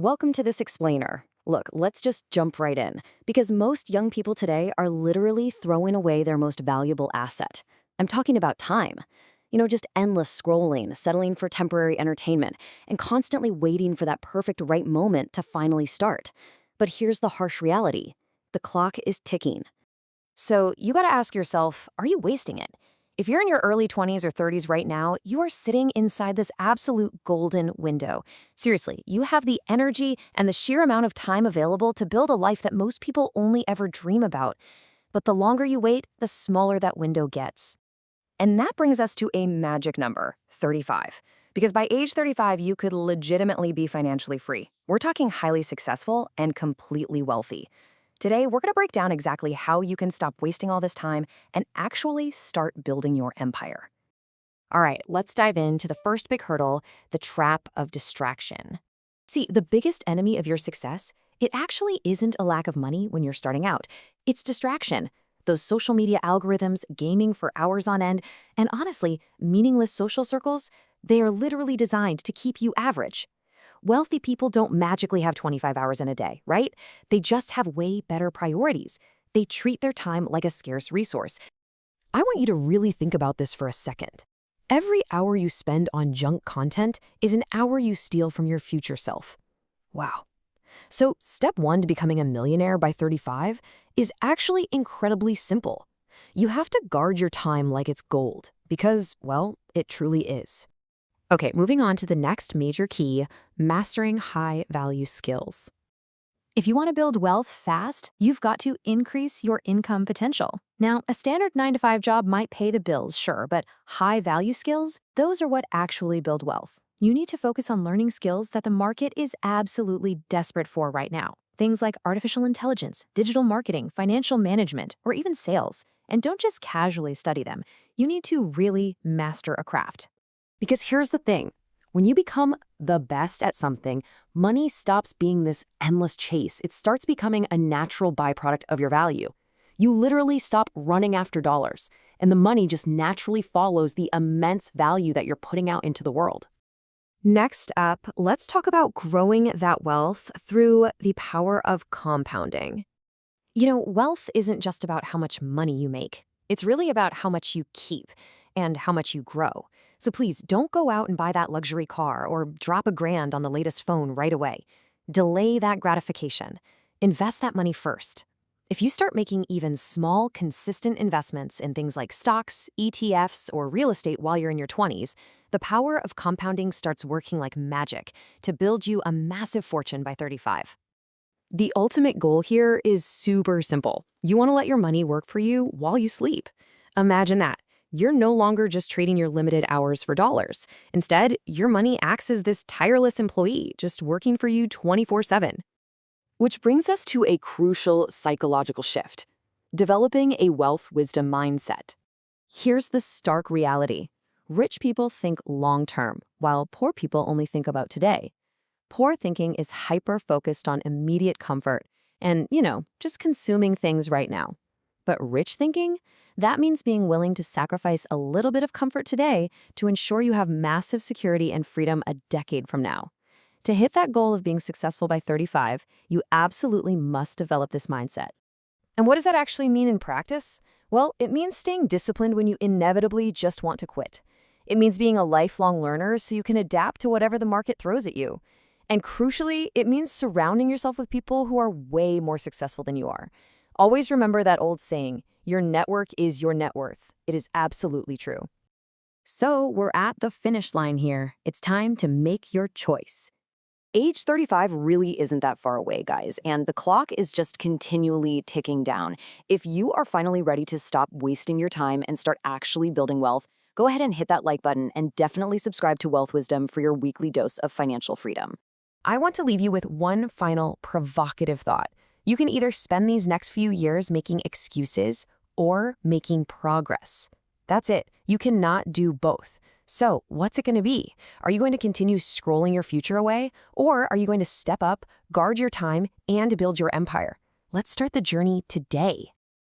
Welcome to this explainer. Look, let's just jump right in, because most young people today are literally throwing away their most valuable asset. I'm talking about time. Just endless scrolling, settling for temporary entertainment, and constantly waiting for that perfect right moment to finally start. But here's the harsh reality. The clock is ticking. So you gotta ask yourself, are you wasting it? If you're in your early 20s or 30s right now, you are sitting inside this absolute golden window. Seriously, you have the energy and the sheer amount of time available to build a life that most people only ever dream about. But the longer you wait, the smaller that window gets. And that brings us to a magic number, 35. Because by age 35, you could legitimately be financially free. We're talking highly successful and completely wealthy. Today, we're going to break down exactly how you can stop wasting all this time and actually start building your empire. All right, let's dive into the first big hurdle, the trap of distraction. See, the biggest enemy of your success, it actually isn't a lack of money when you're starting out. It's distraction. Those social media algorithms, gaming for hours on end, and honestly, meaningless social circles, they are literally designed to keep you average. Wealthy people don't magically have 25 hours in a day, right? They just have way better priorities. They treat their time like a scarce resource. I want you to really think about this for a second. Every hour you spend on junk content is an hour you steal from your future self. Wow. So step one to becoming a millionaire by 35 is actually incredibly simple. You have to guard your time like it's gold because, well, it truly is. Okay, moving on to the next major key, mastering high-value skills. If you want to build wealth fast, you've got to increase your income potential. Now, a standard 9-to-5 job might pay the bills, sure, but high-value skills, those are what actually build wealth. You need to focus on learning skills that the market is absolutely desperate for right now. Things like artificial intelligence, digital marketing, financial management, or even sales. And don't just casually study them. You need to really master a craft. Because here's the thing, when you become the best at something, money stops being this endless chase. It starts becoming a natural byproduct of your value. You literally stop running after dollars, and the money just naturally follows the immense value that you're putting out into the world. Next up, let's talk about growing that wealth through the power of compounding. Wealth isn't just about how much money you make. It's really about how much you keep and how much you grow. So please don't go out and buy that luxury car or drop $1,000 on the latest phone right away. Delay that gratification. Invest that money first. If you start making even small, consistent investments in things like stocks, ETFs, or real estate while you're in your 20s, the power of compounding starts working like magic to build you a massive fortune by 35. The ultimate goal here is super simple. You want to let your money work for you while you sleep. Imagine that. You're no longer just trading your limited hours for dollars. Instead, your money acts as this tireless employee, just working for you 24/7. Which brings us to a crucial psychological shift, developing a wealth wisdom mindset. Here's the stark reality. Rich people think long-term, while poor people only think about today. Poor thinking is hyper-focused on immediate comfort and, just consuming things right now. But rich thinking? That means being willing to sacrifice a little bit of comfort today to ensure you have massive security and freedom a decade from now. To hit that goal of being successful by 35, you absolutely must develop this mindset. And what does that actually mean in practice? Well, it means staying disciplined when you inevitably just want to quit. It means being a lifelong learner so you can adapt to whatever the market throws at you. And crucially, it means surrounding yourself with people who are way more successful than you are. Always remember that old saying, your network is your net worth. It is absolutely true. So we're at the finish line here. It's time to make your choice. Age 35 really isn't that far away, guys, and the clock is just continually ticking down. If you are finally ready to stop wasting your time and start actually building wealth, go ahead and hit that like button and definitely subscribe to Wealth Wisdom for your weekly dose of financial freedom. I want to leave you with one final provocative thought. You can either spend these next few years making excuses or making progress. That's it. You cannot do both. So what's it going to be? Are you going to continue scrolling your future away? Or are you going to step up, guard your time, and build your empire? Let's start the journey today.